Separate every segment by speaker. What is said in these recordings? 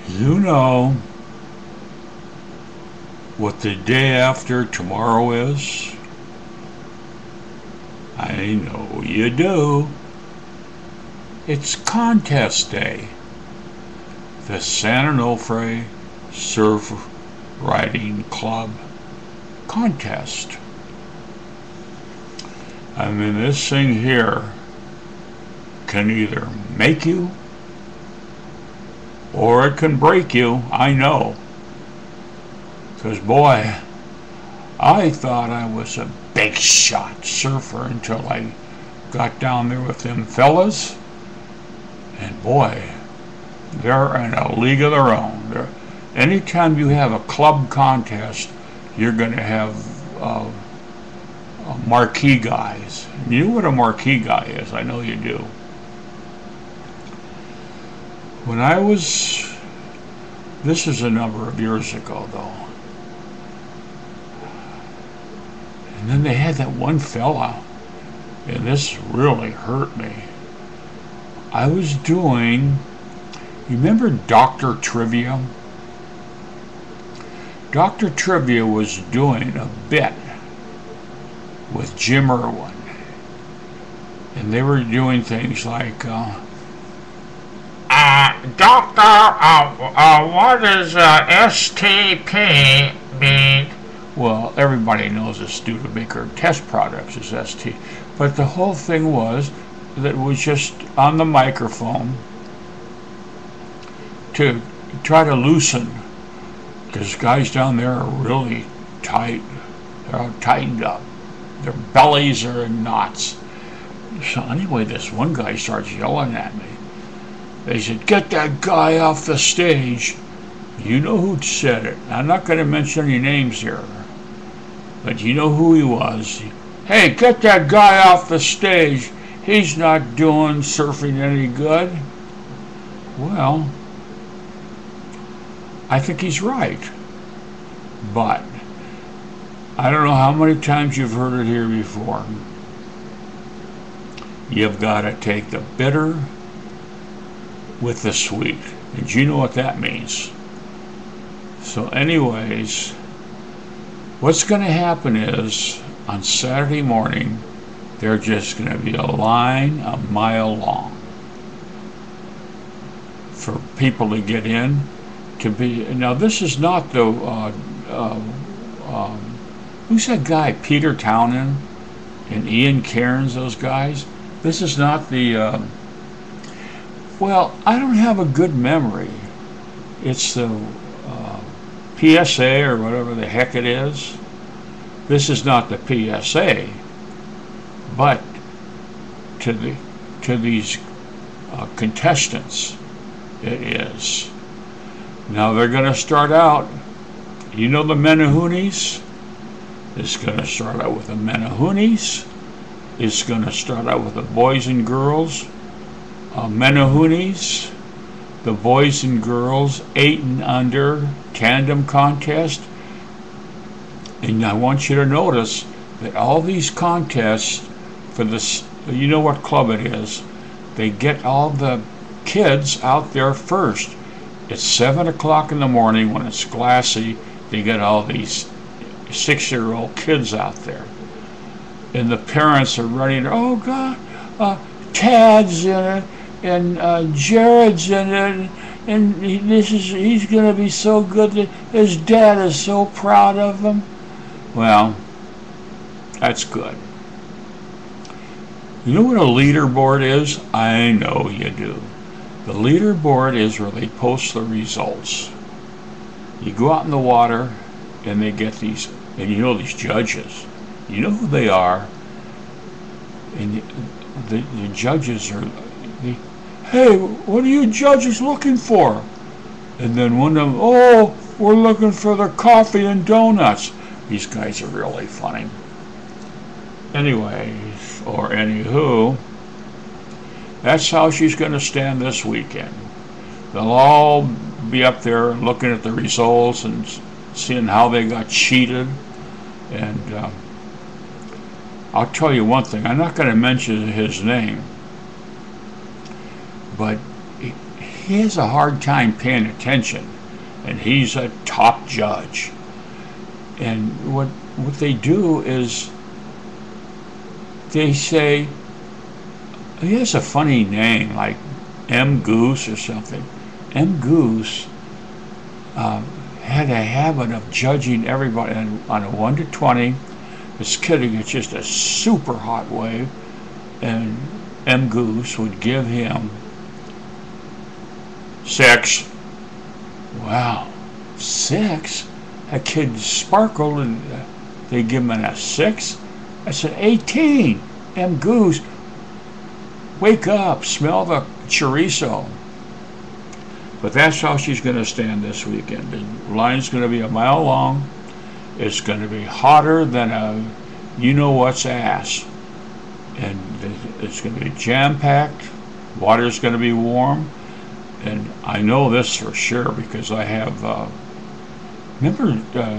Speaker 1: You know what the day after tomorrow is? I know you do. It's contest day. The San Onofre Surf Riding Club contest. I mean, this thing here can either make you or it can break you. I know. Because, boy, I thought I was a big shot surfer until I got down there with them fellas. And, boy, they're in a league of their own. Anytime you have a club contest, you're going to have marquee guys. You know what a marquee guy is? I know you do. When I was, this is a number of years ago though, and then they had that one fella, and this really hurt me. I was doing, you remember Dr. Trivia? Dr. Trivia was doing a bit with Jim Irwin, and they were doing things like, Doctor, what does STP mean? Well, everybody knows that Studebaker Test Products is ST, but the whole thing was that it was just on the microphone to try to loosen, because guys down there are really tight. They're all tightened up. Their bellies are in knots. So anyway, this one guy starts yelling at me. They said, "Get that guy off the stage." You know who said it. I'm not going to mention any names here, but you know who he was. "Hey, get that guy off the stage. He's not doing surfing any good." Well, I think he's right. But I don't know how many times you've heard it here before. You've got to take the bitter with the sweet. And you know what that means. So anyways, what's going to happen is on Saturday morning, there's just going to be a line a mile long for people to get in. To be, now this is not the who's that guy, Peter Townend and Ian Cairns, those guys. This is not the well, I don't have a good memory. It's the PSA or whatever the heck it is. This is not the PSA, but to these contestants, it is. Now they're going to start out. You know the Menahunis? It's going to start out with the Menahunis. It's going to start out with the boys and girls. Menahunis, the boys and girls 8 and under tandem contest. And I want you to notice that all these contests for this, you know what club it is, they get all the kids out there first. It's 7 o'clock in the morning when it's glassy. They get all these 6-year-old kids out there. And the parents are running, "Oh God, Tad's in it, and Jared's in it, and he's going to be so good that his dad is so proud of him." Well, that's good. You know what a leaderboard is? I know you do. The leaderboard is where they post the results. You go out in the water, and they get these, and you know these judges. You know who they are, and the judges are, "Hey, what are you judges looking for?" And then one of them, "Oh, we're looking for the coffee and donuts." These guys are really funny. Anyways, or anywho, that's how she's going to stand this weekend. They'll all be up there looking at the results and seeing how they got cheated. And I'll tell you one thing. I'm not going to mention his name, but he has a hard time paying attention, and he's a top judge. And what they do is they say, he has a funny name like M. Goose or something. M. Goose had a habit of judging everybody on a 1 to 20. This kid gets just a super hot wave, and M. Goose would give him 6. Wow, 6? That kid sparkled, and they give him a 6. I said, 18. M. Goose, wake up, smell the chorizo. But that's how she's going to stand this weekend. The line's going to be a mile long. It's going to be hotter than a you-know-what's ass. And it's going to be jam-packed. Water's going to be warm. And I know this for sure because I have, remember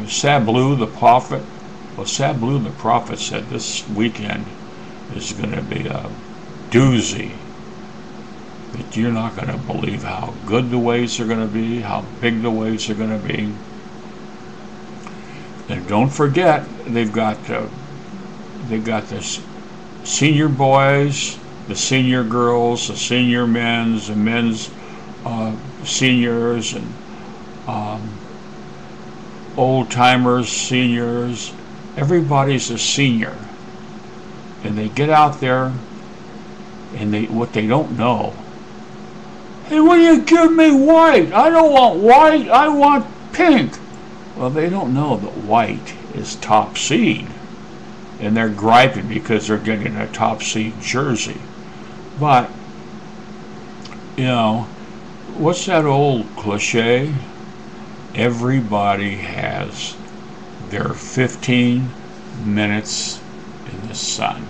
Speaker 1: Sablu the Prophet? Well, Sablu the Prophet said this weekend is going to be a doozy. That you're not going to believe how good the waves are going to be, how big the waves are going to be. And don't forget, they've got this senior boys, the senior girls, the senior men's, the men's seniors, and old timers, seniors. Everybody's a senior, and they get out there, and what they don't know. Hey, will you give me white? I don't want white, I want pink. Well, they don't know that white is top seed, and they're griping because they're getting a top seed jersey. But, you know, what's that old cliche? Everybody has their 15 minutes in the sun.